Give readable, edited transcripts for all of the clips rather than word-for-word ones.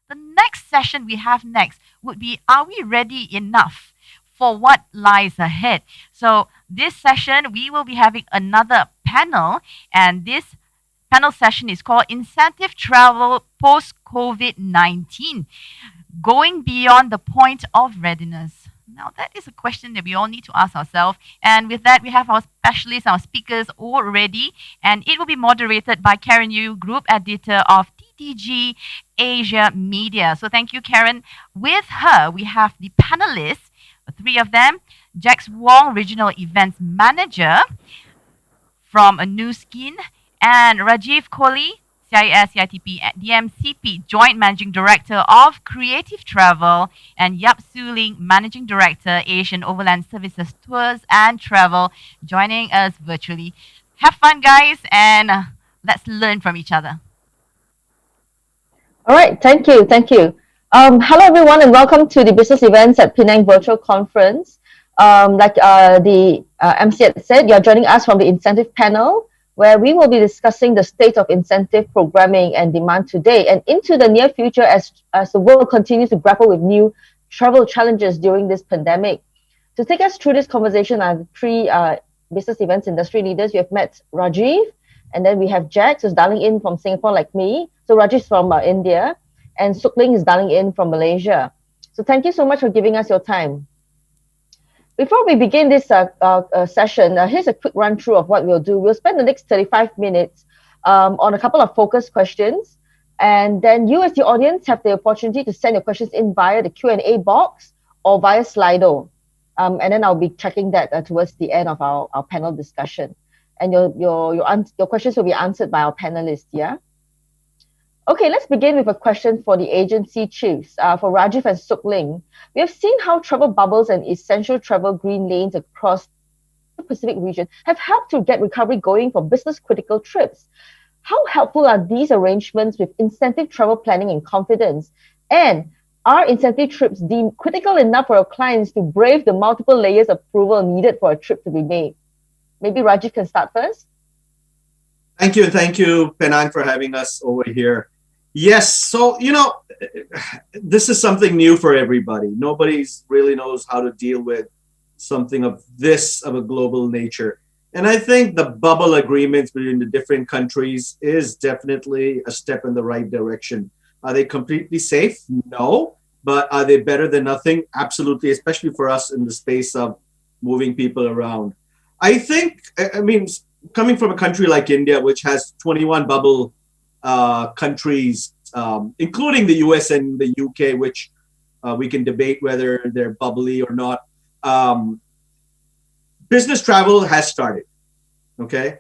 the next session we have next would be, are we ready enough for what lies ahead? So this session, we will be having another panel, and this panel session is called Incentive Travel Post COVID-19, Going Beyond the Point of Readiness. Now, that is a question that we all need to ask ourselves. And with that, we have our specialists, our speakers all ready. And it will be moderated by Karen Yu, Group Editor of TTG Asia Media. So thank you, Karen. With her, we have the panelists, three of them: Jex Wong, Regional Events Manager from a New Skin, and Rajeev Kohli, CIS, CITP, and DMCP, Joint Managing Director of Creative Travel, and Ling, Managing Director, Asian Overland Services Tours and Travel, joining us virtually. Have fun, guys, and let's learn from each other. All right, thank you, thank you. Hello, everyone, and welcome to the Business Events at Penang Virtual Conference. Like the MC had said, you're joining us from the incentive panel, where we will be discussing the state of incentive programming and demand today and into the near future as the world continues to grapple with new travel challenges during this pandemic. To take us through this conversation are the three business events industry leaders. We have met Rajeev, and then we have Jex, who's dialing in from Singapore like me. So Rajeev is from India, and Sook Ling is dialing in from Malaysia. So thank you so much for giving us your time. Before we begin this session, here's a quick run through of what we'll do. We'll spend the next 35 minutes on a couple of focus questions. And then you as the audience have the opportunity to send your questions in via the Q&A box or via Slido. And then I'll be checking that towards the end of our panel discussion. And your questions will be answered by our panelists, yeah? Okay, let's begin with a question for the agency chiefs, for Rajeev and Sook Ling. We have seen how travel bubbles and essential travel green lanes across the Pacific region have helped to get recovery going for business-critical trips. How helpful are these arrangements with incentive travel planning and confidence? And are incentive trips deemed critical enough for our clients to brave the multiple layers of approval needed for a trip to be made? Maybe Rajeev can start first. Thank you, Penang, for having us over here. Yes, so, this is something new for everybody. Nobody really knows how to deal with something of a global nature. And I think the bubble agreements between the different countries is definitely a step in the right direction. Are they completely safe? No. But are they better than nothing? Absolutely, especially for us in the space of moving people around. I think, coming from a country like India, which has 21 bubble countries, including the US and the UK, which we can debate whether they're bubbly or not. Business travel has started, okay?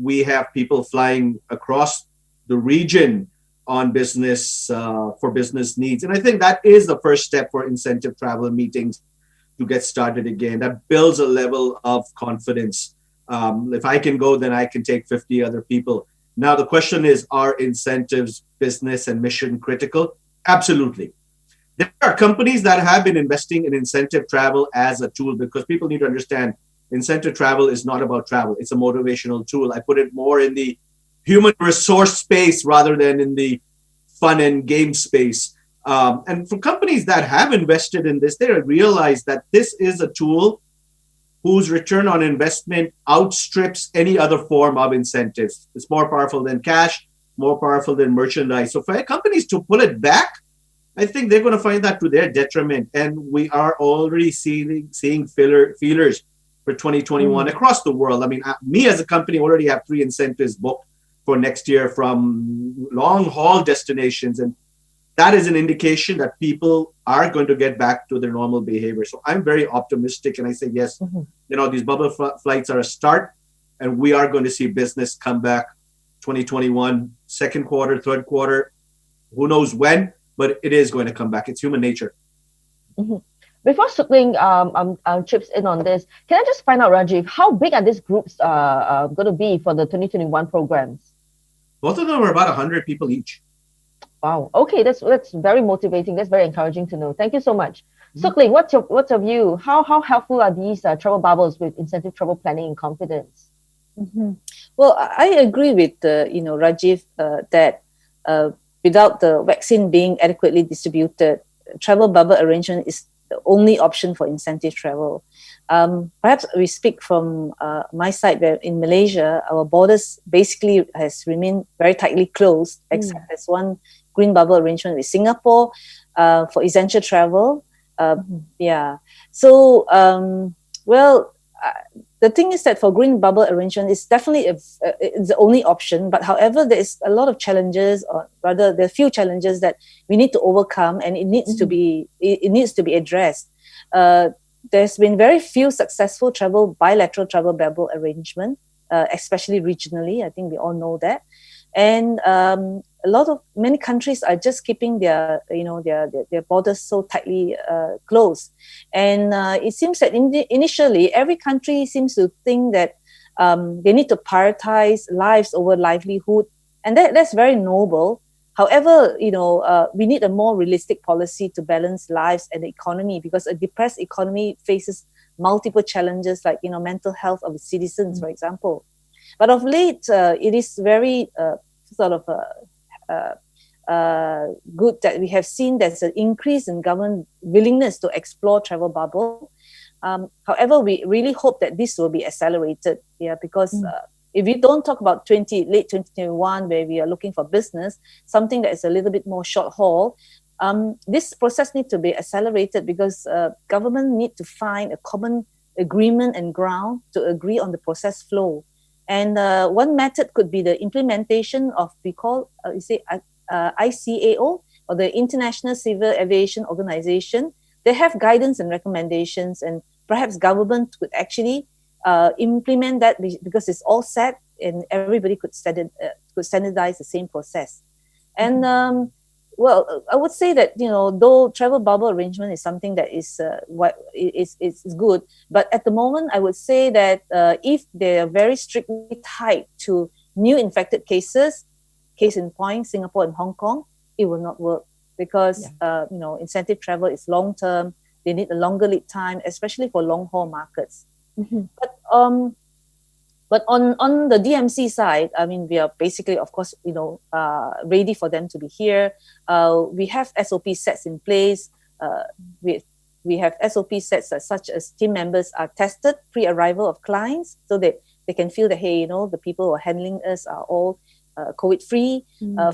We have people flying across the region on business, for business needs. And I think that is the first step for incentive travel meetings to get started again. That builds a level of confidence. If I can go, then I can take 50 other people. Now, the question is, are incentives business and mission critical? Absolutely. There are companies that have been investing in incentive travel as a tool, because people need to understand incentive travel is not about travel. It's a motivational tool. I put it more in the human resource space rather than in the fun and game space. And for companies that have invested in this, they realize that this is a tool whose return on investment outstrips any other form of incentives. It's more powerful than cash, more powerful than merchandise. So for companies to pull it back, I think they're going to find that to their detriment. And we are already seeing feelers for 2021 across the world. Me as a company already have 3 incentives booked for next year from long haul destinations. And that is an indication that people are going to get back to their normal behavior. So I'm very optimistic, and I say yes. These bubble flights are a start, and we are going to see business come back 2021, second quarter, third quarter. Who knows when, but it is going to come back. It's human nature. Before Sook Ling chips in on this, can I just find out, Rajeev, how big are these groups going to be for the 2021 programs? Both of them are about 100 people each. Wow. Okay, that's very motivating. That's very encouraging to know. Thank you so much. Sook Ling, what's your view? How helpful are these travel bubbles with incentive travel planning and confidence? Well, I agree with Rajeev that without the vaccine being adequately distributed, travel bubble arrangement is the only option for incentive travel. Perhaps we speak from my side, where in Malaysia, our borders basically has remained very tightly closed, except there's one green bubble arrangement with Singapore for essential travel. Yeah. So, the thing is that for green bubble arrangement, it's definitely it's the only option. But however, there is a lot of challenges, or rather, there are few challenges that we need to overcome, and it needs to be addressed. There's been very few successful bilateral travel bubble arrangement, especially regionally. I think we all know that, and many countries are just keeping their borders so tightly closed, and it seems that initially every country seems to think that they need to prioritize lives over livelihood, and that's very noble. However, we need a more realistic policy to balance lives and the economy, because a depressed economy faces multiple challenges, like mental health of the citizens, for example. But of late, it is very good that we have seen there's an increase in government willingness to explore travel bubble. However, we really hope that this will be accelerated, because if we don't talk about late 2021, where we are looking for business, something that is a little bit more short haul, this process needs to be accelerated, because government need to find a common agreement and ground to agree on the process flow. And one method could be the implementation of, we call, ICAO, or the International Civil Aviation Organization. They have guidance and recommendations, and perhaps government could actually implement that, because it's all set and everybody could standardize the same process. And I would say that though travel bubble arrangement is something that is good, but at the moment I would say that if they are very strictly tied to new infected cases, case in point Singapore and Hong Kong, it will not work, because incentive travel is long term. They need a longer lead time, especially for long haul markets. But on the DMC side, I mean, we are basically, of course, ready for them to be here. We have SOP sets in place. We have SOP sets such as team members are tested pre-arrival of clients, so that they can feel that, hey, the people who are handling us are all COVID-free,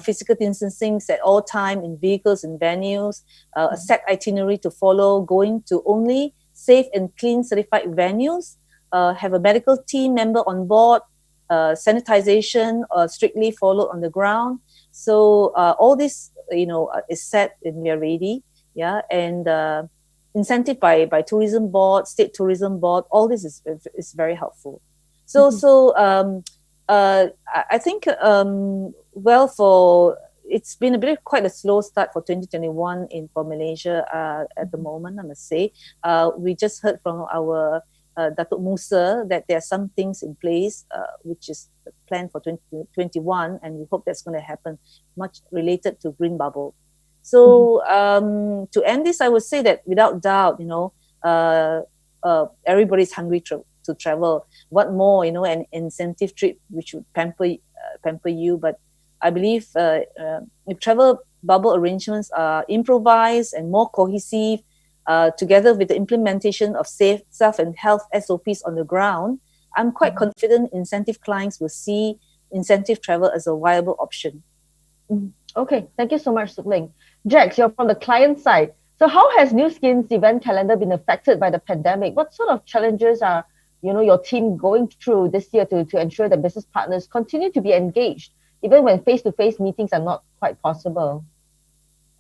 physical distancing at all time in vehicles and venues, a set itinerary to follow, going to only safe and clean certified venues, have a medical team member on board, sanitization strictly followed on the ground. So all this, is set and we are ready. Yeah, and incentive by tourism board, state tourism board, all this is very helpful. So I think it's been quite a slow start for 2021 for Malaysia at the moment, I must say. We just heard from our Datuk Musa that there are some things in place which is planned for 2021, and we hope that's going to happen, much related to green bubble. So to end this, I would say that without doubt, everybody's hungry to travel. What more, an incentive trip which would pamper you. But I believe if travel bubble arrangements are improvised and more cohesive, together with the implementation of safe self and health SOPs on the ground, I'm quite confident incentive clients will see incentive travel as a viable option. Okay, thank you so much, Ling. Jex, you're from the client side. So how has New Skin's event calendar been affected by the pandemic? What sort of challenges are your team going through this year to ensure that business partners continue to be engaged, even when face-to-face meetings are not quite possible?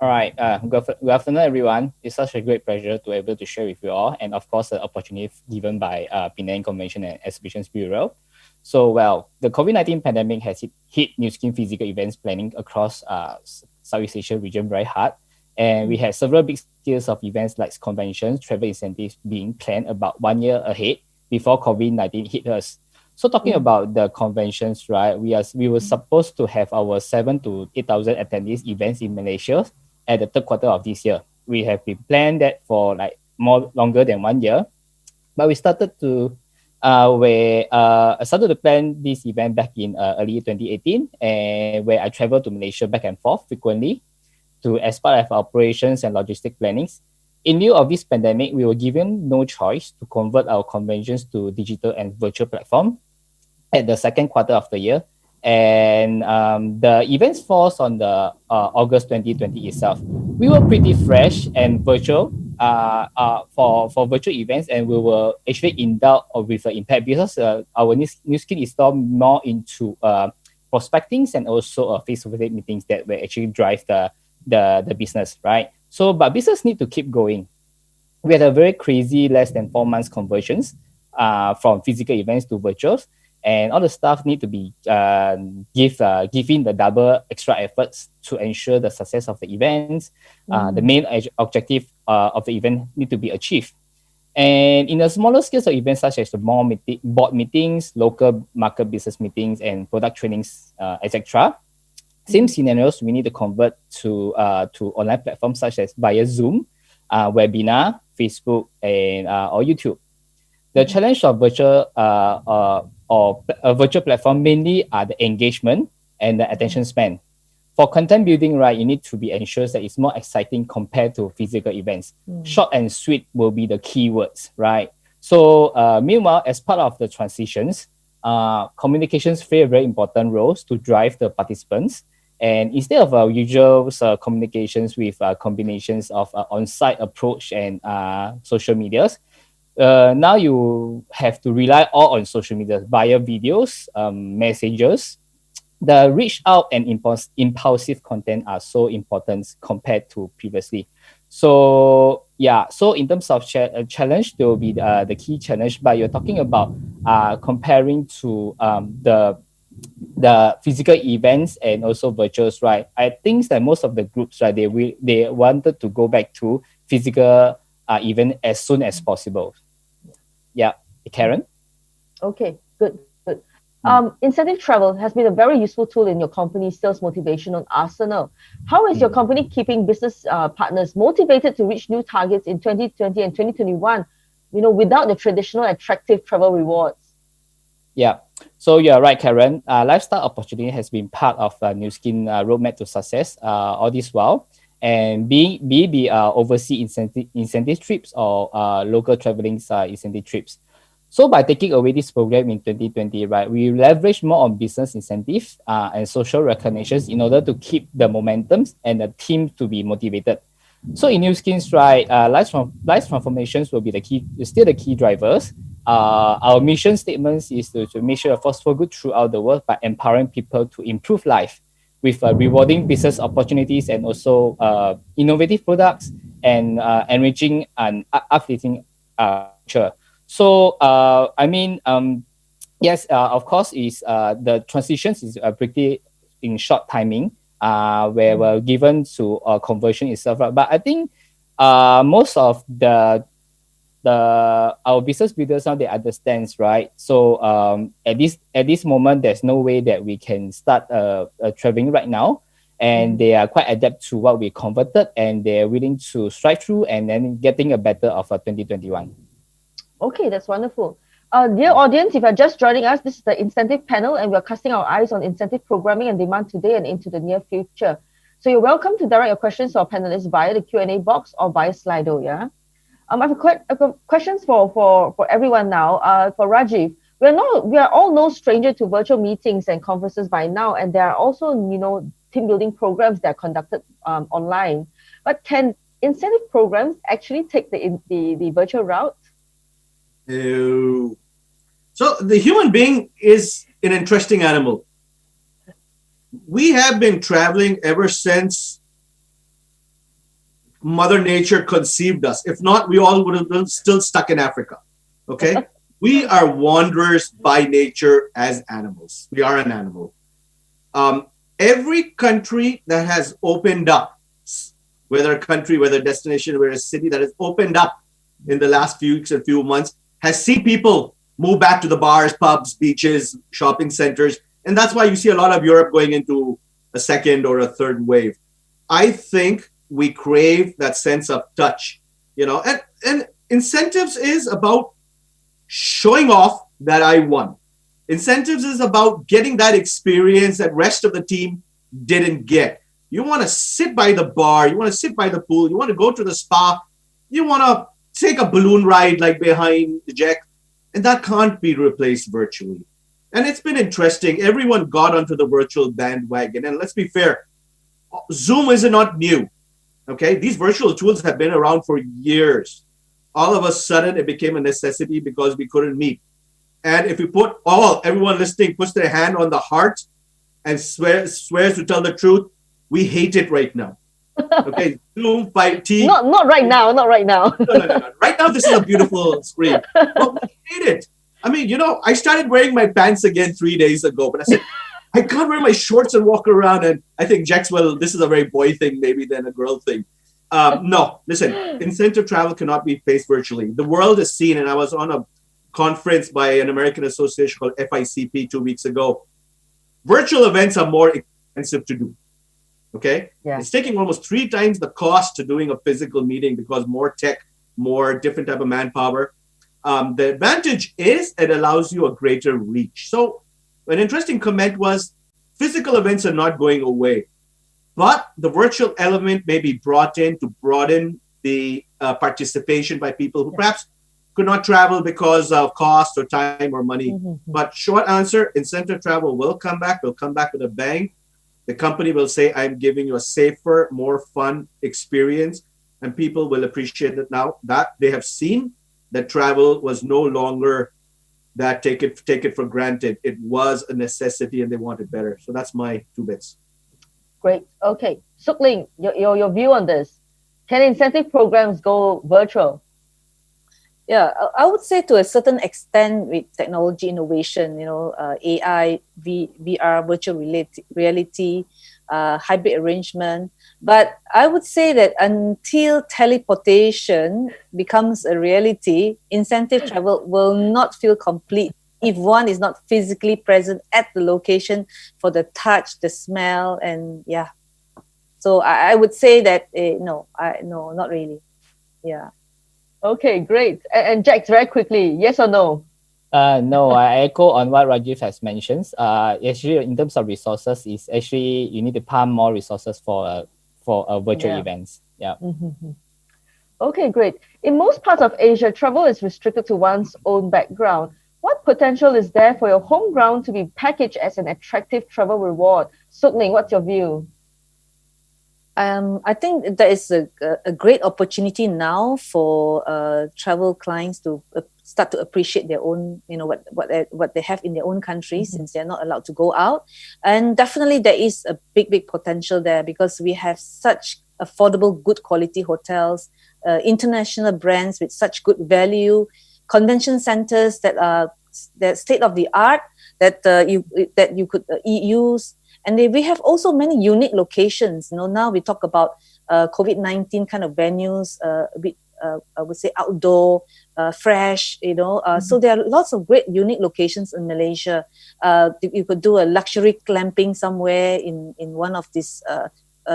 All right. Good afternoon, everyone. It's such a great pleasure to be able to share with you all, and of course, the opportunity given by Penang Convention and Exhibitions Bureau. So, the COVID-19 pandemic has hit New Skin physical events planning across Southeast Asia region very hard, and we had several big scales of events like conventions, travel incentives being planned about 1 year ahead before COVID-19 hit us. So talking about the conventions, right, we were supposed to have our 7,000 to 8,000 attendees events in Malaysia at the third quarter of this year. We have been planned that for longer than 1 year, but we started to where I started to plan this event back in early 2018, and where I traveled to Malaysia back and forth frequently to as part of our operations and logistic plannings. In lieu of this pandemic, we were given no choice to convert our conventions to digital and virtual platform at the second quarter of the year. And the events falls on the August 2020 itself. We were pretty fresh and virtual for virtual events, and we were actually endowed with the impact because our new skin is still more into prospectings and also face-to-face meetings that will actually drive the business, right? So, but business need to keep going. We had a very crazy less than 4 months conversions from physical events to virtuals, and all the staff need to be giving the double extra efforts to ensure the success of the events. The main objective of the event need to be achieved. And in a smaller scales of events such as the board meetings, local market business meetings, and product trainings, etc., same scenarios we need to convert to online platforms such as via Zoom, webinar, Facebook, and or YouTube. The challenge of virtual or a virtual platform mainly are the engagement and the attention span. For content building, right, you need to be ensured that it's more exciting compared to physical events. Short and sweet will be the keywords, right? So meanwhile, as part of the transitions, communications play a very important roles to drive the participants. And instead of our usual communications with combinations of on-site approach and social medias, now you have to rely all on social media via videos, messages. The reach out and impulsive content are so important compared to previously. So yeah, so in terms of challenge, there will be the key challenge, but you're talking about comparing to the physical events and also virtuals, right? I think that most of the groups, right, they wanted to go back to physical event as soon as possible. Yeah, Karen? Okay, good. Incentive travel has been a very useful tool in your company's sales motivational arsenal. How is your company keeping business partners motivated to reach new targets in 2020 and 2021, without the traditional attractive travel rewards? Yeah, so you're right, Karen. Lifestyle opportunity has been part of New Skin roadmap to success all this while. And be overseas incentive trips or local traveling incentive trips. So by taking away this program in 2020, right, we leverage more on business incentives and social recognitions in order to keep the momentum and the team to be motivated. So in New Skins, right, life transformations will be still the key drivers. Our mission statements is to make sure a force for good throughout the world by empowering people to improve life with rewarding business opportunities and also innovative products and enriching and uplifting culture. So, yes, of course, is the transitions is pretty in short timing, where we're given to conversion itself. But I think most of our business builders now, they understands, right? So at this moment, there's no way that we can start traveling right now. And they are quite adept to what we converted, and they're willing to strike through and then getting a better of 2021. Okay, that's wonderful. Dear audience, if you're just joining us, this is the incentive panel, and we're casting our eyes on incentive programming and demand today and into the near future. So you're welcome to direct your questions to our panelists via the Q&A box or via Slido, yeah? I've got questions for everyone now. For Rajeev, we are all no stranger to virtual meetings and conferences by now, and there are also, team building programs that are conducted online. But can incentive programs actually take the virtual route? So the human being is an interesting animal. We have been traveling ever since Mother Nature conceived us. If not, we all would have been still stuck in Africa. Okay? We are wanderers by nature as animals. We are an animal. Every country that has opened up, whether a country, whether a destination, whether a city that has opened up in the last few weeks and few months, has seen people move back to the bars, pubs, beaches, shopping centers. And that's why you see a lot of Europe going into a second or a third wave. I think we crave that sense of touch, and incentives is about showing off that I won. Incentives is about getting that experience that rest of the team didn't get. You want to sit by the bar, you want to sit by the pool, you want to go to the spa, you want to take a balloon ride like behind the Jex, and that can't be replaced virtually. And it's been interesting. Everyone got onto the virtual bandwagon. And let's be fair, Zoom is not new. Okay, these virtual tools have been around for years. All of a sudden, it became a necessity because we couldn't meet. And if you put everyone listening puts their hand on the heart and swears to tell the truth, we hate it right now. Okay, Zoom, 5T. Not right now, not right now. No. Right now, this is a beautiful screen. But we hate it. I mean, I started wearing my pants again 3 days ago, but I said, I can't wear my shorts and walk around. And I think Jex, this is a very boy thing maybe than a girl thing. No, listen, incentive travel cannot be faced virtually. The world is seen, and I was on a conference by an American association called FICP 2 weeks ago. Virtual events are more expensive to do. Okay? Yeah. It's taking almost 3 times the cost to doing a physical meeting because more tech, more different type of manpower. The advantage is it allows you a greater reach. So an interesting comment was physical events are not going away, but the virtual element may be brought in to broaden the participation by people who perhaps could not travel because of cost or time or money. Mm-hmm. But short answer, incentive travel will come back with a bang. The company will say, I'm giving you a safer, more fun experience, and people will appreciate it now that they have seen that travel was no longer that take it for granted. It was a necessity and they want it better. So that's my 2 bits. Great. Okay. Sook, Ling, your view on this. Can incentive programs go virtual? Yeah, I would say to a certain extent with technology innovation, AI, VR, virtual reality, hybrid arrangement. But I would say that until teleportation becomes a reality, incentive travel will not feel complete if one is not physically present at the location for the touch, the smell, and yeah. So I would say that no, not really. Yeah. Okay, great. And Jex, very quickly, yes or no? No, I echo on what Rajeev has mentioned. Actually, in terms of resources, is actually you need to pump more resources for virtual events. Yeah. Mm-hmm. Okay, great. In most parts of Asia, travel is restricted to one's own background. What potential is there for your home ground to be packaged as an attractive travel reward? Sook Ling, what's your view? I think there is a great opportunity now for travel clients to start to appreciate their own, what they have in their own country, since they're not allowed to go out. And definitely there is a big potential there because we have such affordable, good quality hotels, international brands with such good value, convention centers that are state of the art that you could use. And we have also many unique locations. Now we talk about COVID-19 kind of venues, a bit, I would say outdoor, fresh, So there are lots of great unique locations in Malaysia. You could do a luxury glamping somewhere in one of these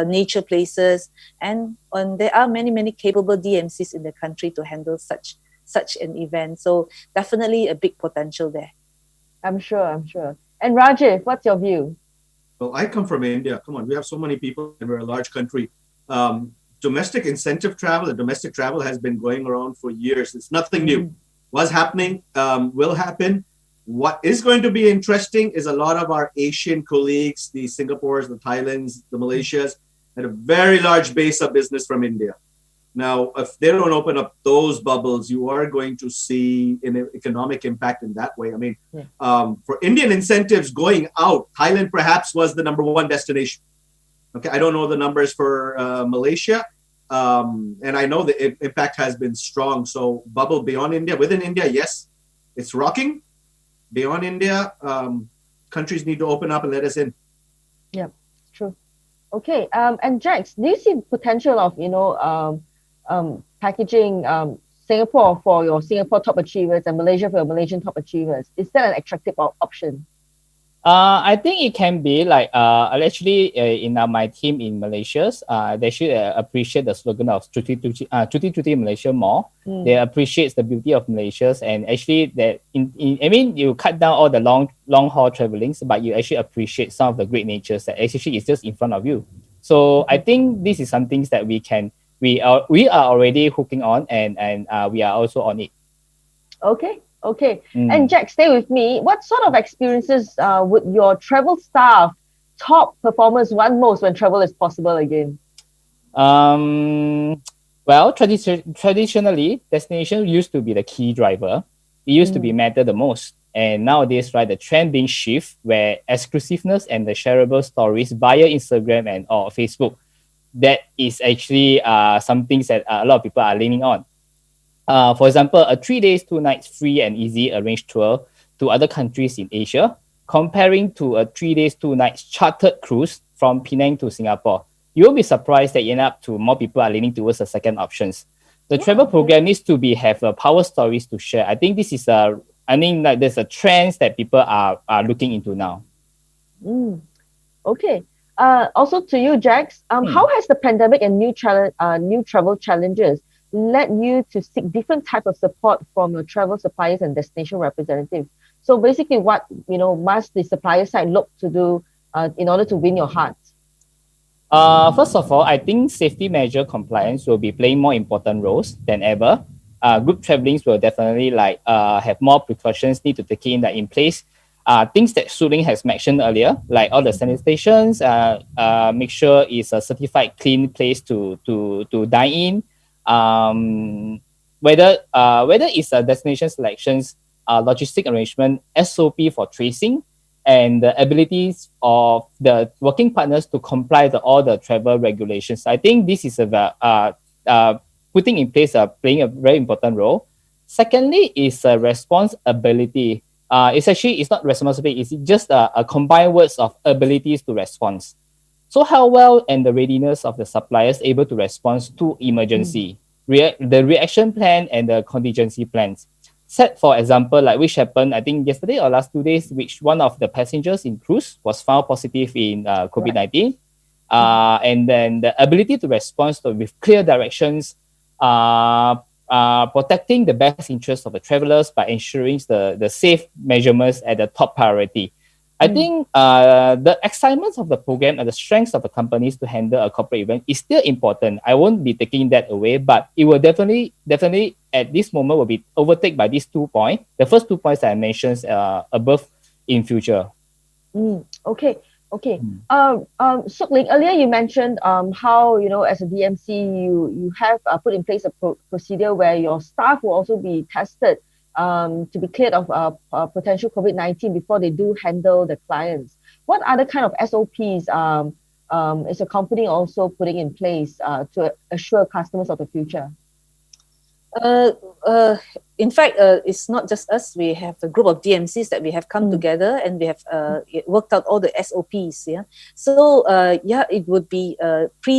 nature places. And there are many capable DMCs in the country to handle such an event. So definitely a big potential there. I'm sure. And Rajeev, what's your view? Well, I come from India. Come on, we have so many people and we're a large country. Domestic incentive travel and domestic travel has been going around for years. It's nothing new. What's happening will happen. What is going to be interesting is a lot of our Asian colleagues, the Singapores, the Thailands, the Malaysias, had a very large base of business from India. Now, if they don't open up those bubbles, you are going to see an economic impact in that way. I mean, for Indian incentives going out, Thailand perhaps was the number 1 destination. Okay, I don't know the numbers for Malaysia, and I know the impact has been strong. So bubble beyond India, within India, yes, it's rocking. Beyond India, countries need to open up and let us in. Yeah, true. Okay, and Jex, do you see potential of packaging Singapore for your Singapore top achievers and Malaysia for your Malaysian top achievers? Is that an attractive option? I think it can be like actually in my team in Malaysia, they should appreciate the slogan of Cuti Malaysia more. They appreciate the beauty of Malaysia, and actually that I mean you cut down all the long haul travelings, but you actually appreciate some of the great natures that actually is just in front of you. So I think this is some things that we are already hooking on, and we are also on it. Okay, okay. And Jack, stay with me. What sort of experiences would your travel staff, top performers, want most when travel is possible again? Well, traditionally, destination used to be the key driver. It used to be matter the most. And nowadays, right, the trend being shift where exclusiveness and the shareable stories via Instagram and or Facebook, that is actually some things that a lot of people are leaning on. For example, a 3 days, 2 nights free and easy arranged tour to other countries in Asia, comparing to a 3 days, 2 nights chartered cruise from Penang to Singapore. You'll be surprised that end up to more people are leaning towards the second options. The travel program needs to have power stories to share. I think this is like there's a trend that people are looking into now. Okay. Also to you, Jax, how has the pandemic and new travel challenges led you to seek different type of support from your travel suppliers and destination representatives? So basically, what must the supplier side look to do in order to win your heart? First of all, I think safety measure compliance will be playing more important roles than ever. Group travelings will definitely have more precautions need to take in place. Things that Ling has mentioned earlier, like all the sanitations, make sure it's a certified clean place to dine in. Whether it's a destination selections, logistic arrangement, SOP for tracing, and the abilities of the working partners to comply to all the travel regulations. I think this is about putting in place, playing a very important role. Secondly, is responsibility. It's not responsibility. It's just a combined words of abilities to respond. So how well and the readiness of the suppliers able to respond to emergency, the reaction plan and the contingency plans. Set for example, like which happened, I think yesterday or last 2 days, which one of the passengers in cruise was found positive in COVID-19. And then the ability to respond with clear directions, protecting the best interests of the travelers by ensuring the safe measurements at the top priority. I think the excitement of the program and the strengths of the companies to handle a corporate event is still important. I won't be taking that away, but it will definitely at this moment will be overtaken by these 2 points. The first 2 points that I mentioned above in future. Okay. Sook, Ling, earlier you mentioned how as a DMC you have put in place a procedure where your staff will also be tested to be cleared of potential COVID-19 before they do handle the clients. What other kind of SOPs is a company also putting in place to assure customers of the future? In fact, it's not just us. We have a group of DMCs that we have come together and we have worked out all the SOPs. Yeah. So it would be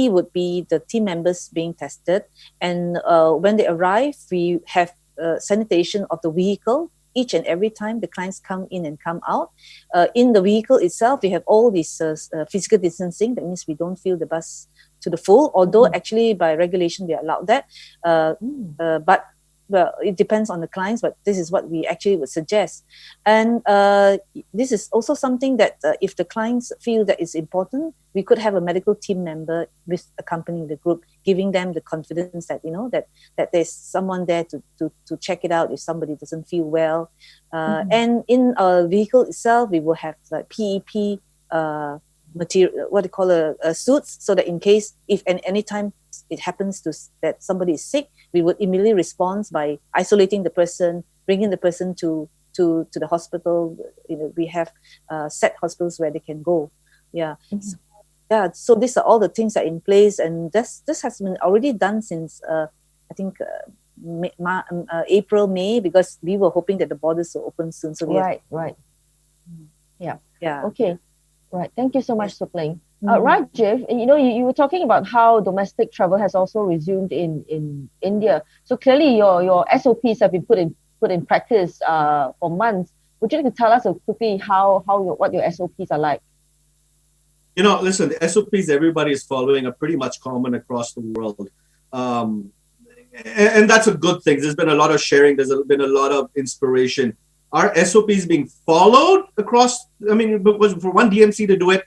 would be the team members being tested, and when they arrive, we have sanitation of the vehicle each and every time the clients come in and come out. In the vehicle itself, we have all this physical distancing. That means we don't fill the bus to the full, although actually by regulation we are allowed that. But well, it depends on the clients, but this is what we actually would suggest. And this is also something that if the clients feel that it's important, we could have a medical team member with accompanying the group, giving them the confidence that that there's someone there to check it out if somebody doesn't feel well. And in a vehicle itself, we will have like PEP material, what they call a suits, so that in case if any time it happens that somebody is sick, we would immediately respond by isolating the person, bringing the person to the hospital. We have set hospitals where they can go. So these are all the things that are in place, and this has been already done since I think April, May, because we were hoping that the borders will open soon. So right. Okay. Right. Thank you so much, Sook Ling. Rajeev, you were talking about how domestic travel has also resumed in India. So clearly your SOPs have been put in practice for months. would you like to tell us quickly what your SOPs are like? Listen, the SOPs everybody is following are pretty much common across the world. And that's a good thing. There's been a lot of sharing. There's been a lot of inspiration. Are SOPs being followed across? I mean, because for one DMC to do it,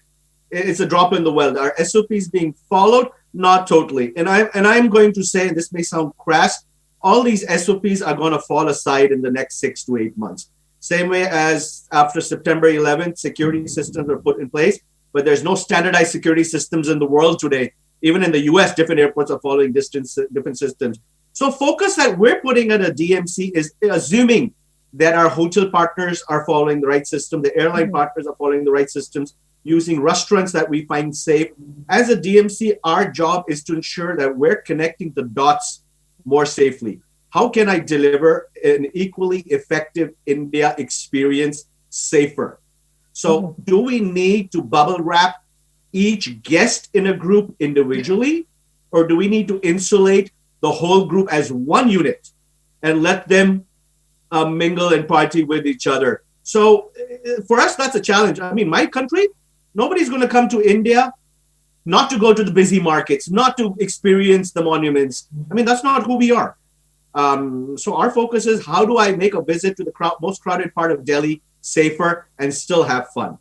it's a drop in the well. Are SOPs being followed? Not totally. And I'm going to say, and this may sound crass, all these SOPs are going to fall aside in the next 6 to 8 months. Same way as after September 11th, security systems are put in place, but there's no standardized security systems in the world today. Even in the US, different airports are following different systems. So focus that we're putting at a DMC is assuming that our hotel partners are following the right system, the airline partners are following the right systems, using restaurants that we find safe. As a DMC, our job is to ensure that we're connecting the dots more safely. How can I deliver an equally effective India experience safer? So do we need to bubble wrap each guest in a group individually, or do we need to insulate the whole group as one unit and let them mingle and party with each other? So for us, that's a challenge. I mean, my country, nobody's going to come to India not to go to the busy markets, not to experience the monuments. I mean, that's not who we are. So our focus is, how do I make a visit to the most crowded part of Delhi safer and still have fun?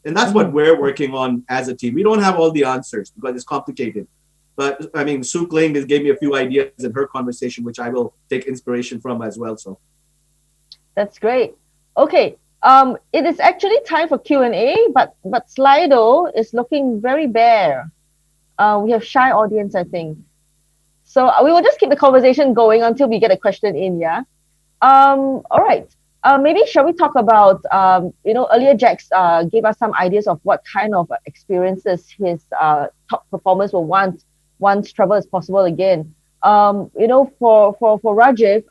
And that's what we're working on as a team. We don't have all the answers because it's complicated. But I mean, Sook, Ling gave me a few ideas in her conversation, which I will take inspiration from as well. So that's great. Okay. It is actually time for Q&A, but Slido is looking very bare. We have shy audience, I think. So we will just keep the conversation going until we get a question in, yeah? All right. Maybe shall we talk about, earlier Jex gave us some ideas of what kind of experiences his top performers will want once travel is possible again. For Rajeev,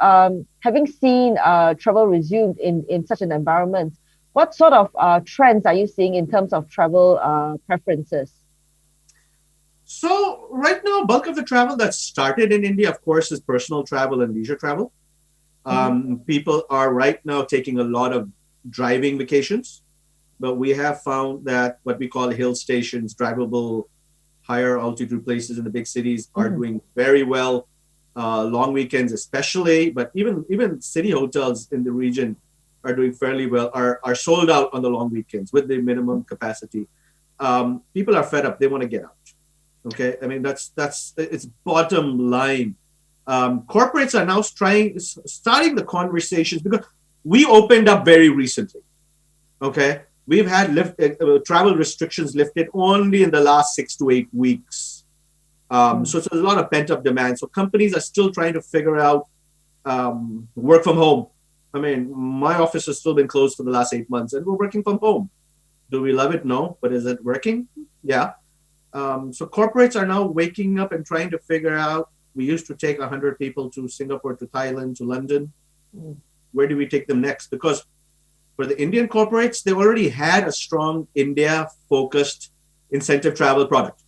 having seen travel resumed in such an environment, what sort of trends are you seeing in terms of travel preferences? So right now, bulk of the travel that started in India, of course, is personal travel and leisure travel. People are right now taking a lot of driving vacations, but we have found that what we call hill stations, drivable, higher altitude places in the big cities are doing very well. Long weekends especially, but even city hotels in the region are doing fairly well, are sold out on the long weekends with the minimum capacity. People are fed up. They want to get out. Okay, I mean, that's it's bottom line. Corporates are now starting the conversations because we opened up very recently. Okay, we've had travel restrictions lifted only in the last 6 to 8 weeks. So there's a lot of pent up demand. So companies are still trying to figure out work from home. I mean, my office has still been closed for the last 8 months and we're working from home. Do we love it? No. But is it working? Yeah. So corporates are now waking up and trying to figure out, we used to take 100 people to Singapore, to Thailand, to London. Where do we take them next? Because for the Indian corporates, they already had a strong India-focused incentive travel product.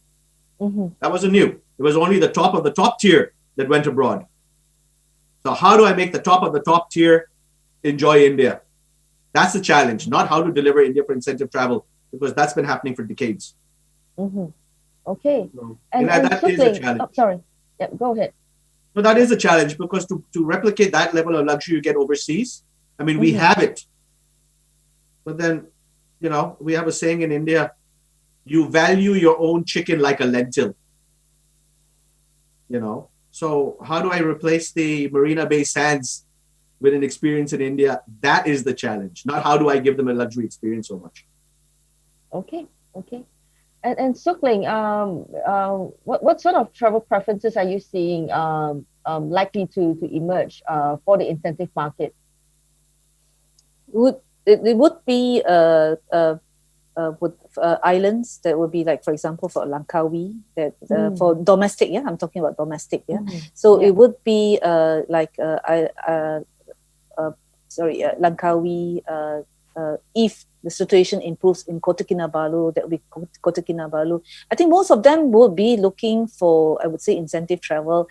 That wasn't new. It was only the top of the top tier that went abroad. So how do I make the top of the top tier enjoy India? That's the challenge, not how to deliver India for incentive travel, because that's been happening for decades. Okay. So, and that is a challenge. Oh, sorry. Yeah, go ahead. No, that is a challenge because to replicate that level of luxury you get overseas, I mean, we have it. But then, we have a saying in India, you value your own chicken like a lentil. So how do I replace the Marina Bay Sands with an experience in India? That is the challenge, not how do I give them a luxury experience so much. Okay. And Sook Ling, what sort of travel preferences are you seeing likely to emerge for the incentive market? It would be with islands that would be like, for example, for Langkawi, that for domestic, I'm talking about domestic, So it would be Langkawi, if the situation improves in Kota Kinabalu, that will be Kota Kinabalu. I think most of them will be looking for, I would say, incentive travel,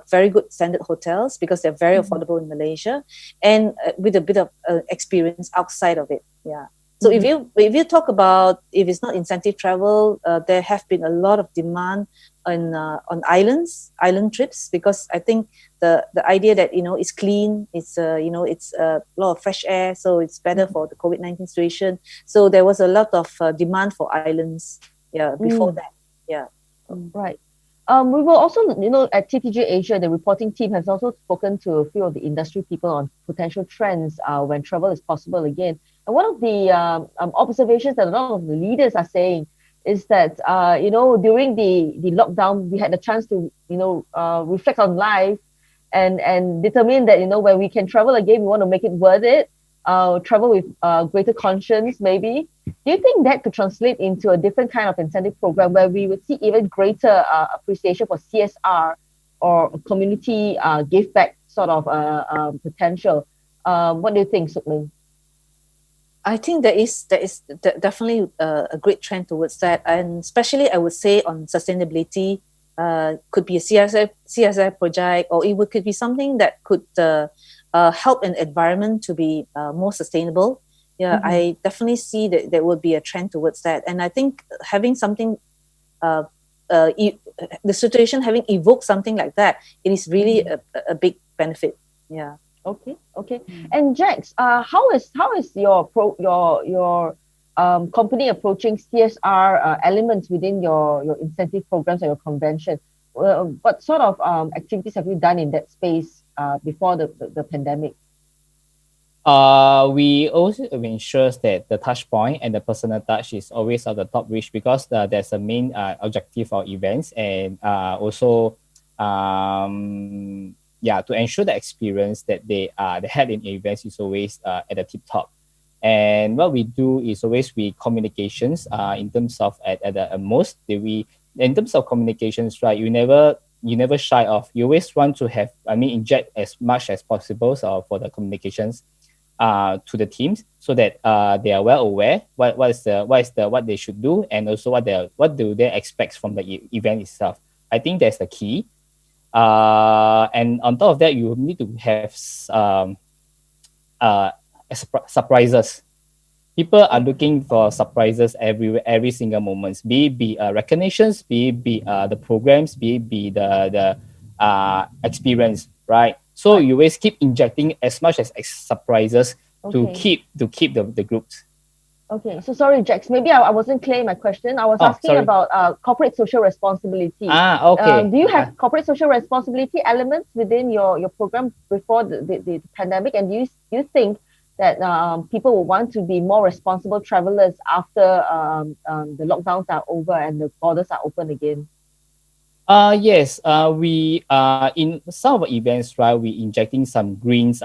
very good standard hotels because they're very affordable in Malaysia, and with a bit of experience outside of it. Yeah. So if you talk about, if it's not incentive travel, there have been a lot of demand on island trips, because I think the idea that it's clean, it's it's a lot of fresh air, so it's better for the COVID-19 situation. So there was a lot of demand for islands. Yeah, before that. Yeah. Right. We will also, at TTJ Asia, the reporting team has also spoken to a few of the industry people on potential trends when travel is possible again. And one of the observations that a lot of the leaders are saying is that, during the lockdown, we had the chance to, reflect on life and determine that, when we can travel again, we want to make it worth it, travel with greater conscience, maybe. Do you think that could translate into a different kind of incentive program where we would see even greater appreciation for CSR or community give back sort of potential? What do you think, Sook Ling? I think there is definitely a great trend towards that, and especially I would say on sustainability. Could be a CSR project, or it could be something that could help an environment to be more sustainable. Yeah, I definitely see that there will be a trend towards that, and I think having something, the situation having evoked something like that, it is really a big benefit. Yeah. Okay. And Jex, how is your company approaching CSR elements within your incentive programs or your convention? What sort of activities have you done in that space before the pandemic? We also ensure that the touch point and the personal touch is always at the top reach, because there's a main objective of events, and also to ensure the experience that they had in events is always at the tip top. And what we do is always communications in terms of at the most in terms of communications, right? You never shy off. You always want to have, inject as much as possible for the communications to the teams, so that they are well aware what they should do, and also what do they expect from the event itself. I think that's the key. And on top of that, you need to have surprises. People are looking for surprises every single moment. Be recognitions, be the programs, be the experience, right? So you always keep injecting as much as surprises to keep the groups. Okay, so sorry, Jex. Maybe I wasn't clear in my question. I was asking about corporate social responsibility. Okay. Do you have corporate social responsibility elements within your program before the pandemic? And do you think that people will want to be more responsible travelers after the lockdowns are over and the borders are open again? Yes. We in some of our events, right, we injecting some green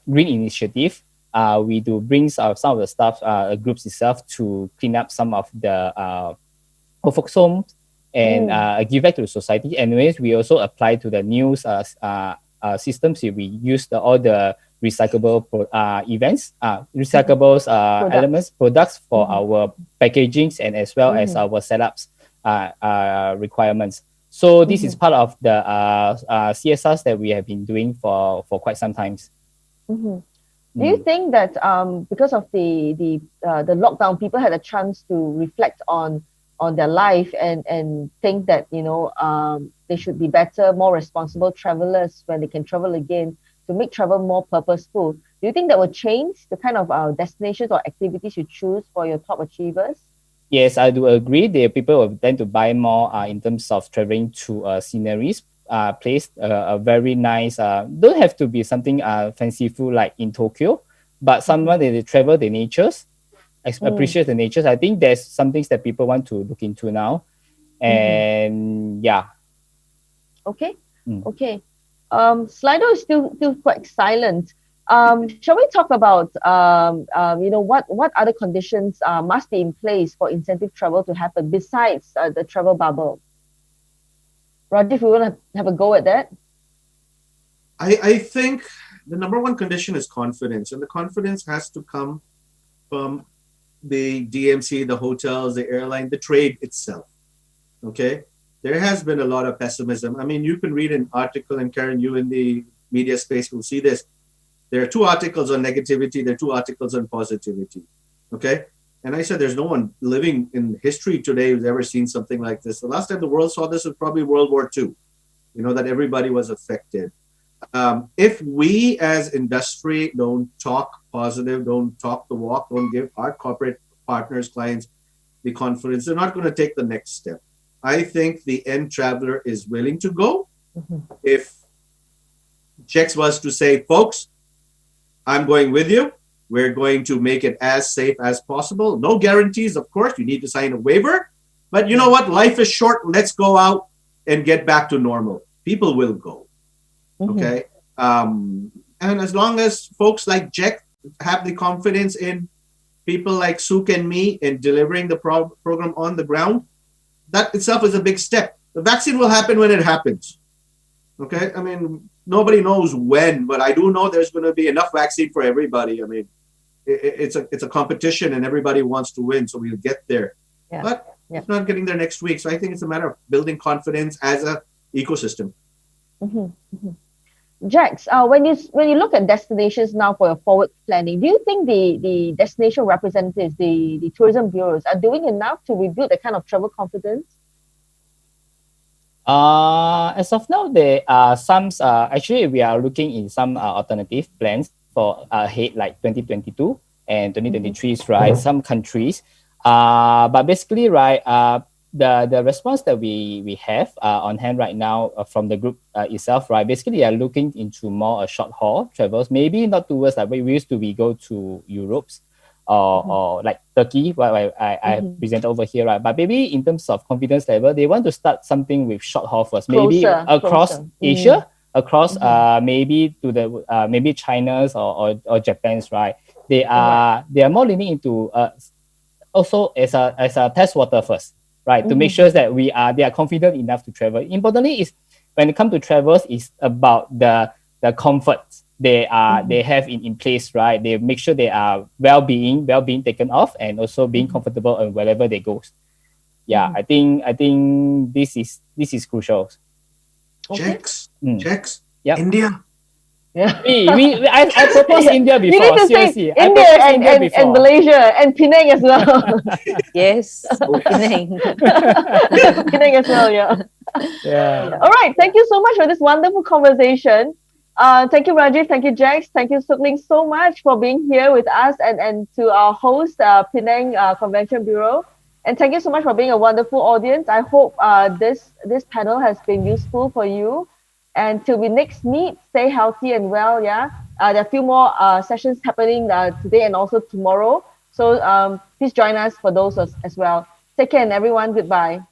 initiative. We do bring some of the staff groups itself to clean up some of the old folks homes and give back to the society. Anyways, we also apply to the new systems. We use all the recyclable elements, products for our packagings, and as well as our setups requirements. So this is part of the CSRs that we have been doing for quite some time. Do you think that because of the lockdown, people had a chance to reflect on their life and think that they should be better, more responsible travelers when they can travel again, to make travel more purposeful? Do you think that will change the kind of destinations or activities you choose for your top achievers? Yes, I do agree. The people will tend to buy more in terms of traveling to sceneries. Place a very nice, don't have to be something fanciful like in Tokyo, but someone that they travel the natures, appreciate the natures. I think there's some things that people want to look into now. And Okay. Slido is still quite silent. Shall we talk about what other conditions must be in place for incentive travel to happen besides the travel bubble? Rajeev, we want to have a go at that? I think the number one condition is confidence, and the confidence has to come from the DMC, the hotels, the airline, the trade itself. Okay, there has been a lot of pessimism. I mean, you can read an article, and Karen, you in the media space will see this. There are 2 articles on negativity. There are 2 articles on positivity. Okay, and I said there's no one living in history today who's ever seen something like this. The last time the world saw this was probably World War II. You know, that everybody was affected. If we as industry don't talk positive, don't talk the walk, don't give our corporate partners, clients the confidence, they're not going to take the next step. I think the end traveler is willing to go. If Jex was to say, folks, I'm going with you. We're going to make it as safe as possible. No guarantees, of course. You need to sign a waiver. But you know what? Life is short. Let's go out and get back to normal. People will go. Okay. And as long as folks like Jex have the confidence in people like Sook and me in delivering the program on the ground, that itself is a big step. The vaccine will happen when it happens. Okay. I mean, nobody knows when, but I do know there's going to be enough vaccine for everybody. I mean, it's a competition and everybody wants to win. So we'll get there. Yeah. But it's not getting there next week. So I think it's a matter of building confidence as a ecosystem. Jex, when you look at destinations now for your forward planning, do you think the destination representatives, the tourism bureaus, are doing enough to rebuild that kind of travel confidence? As of now, there are some. Actually, we are looking in some alternative plans for ahead, like 2022 and 2023, right? Some countries. But basically, right, the response that we have on hand right now from the group itself, right, basically are looking into more short haul travels, maybe not towards like we used to, we go to Europe's or like Turkey, what I present over here, right? But maybe in terms of confidence level, they want to start something with short haul first, maybe across Asia, across maybe to the maybe China's or Japan's, right? They are more leaning into also as a test water first, right? To make sure that they are confident enough to travel. Importantly, is when it comes to travels, is about the comfort they have in place, right? They make sure they are well-being taken off, and also being comfortable on wherever they go. Yeah, I think this is crucial. Jex, yep. India. Yeah. I proposed India before. You need to seriously, say India and Malaysia and Penang as well. Yes, Penang. Penang as well, yeah. Yeah. All right. Thank you so much for this wonderful conversation. Thank you, Rajeev. Thank you, Jex. Thank you, Ling, so much for being here with us, and to our host, Penang Convention Bureau. And thank you so much for being a wonderful audience. I hope this panel has been useful for you. And till we next meet, stay healthy and well. Yeah, there are a few more sessions happening today and also tomorrow. So please join us for those as well. Take care, and everyone. Goodbye.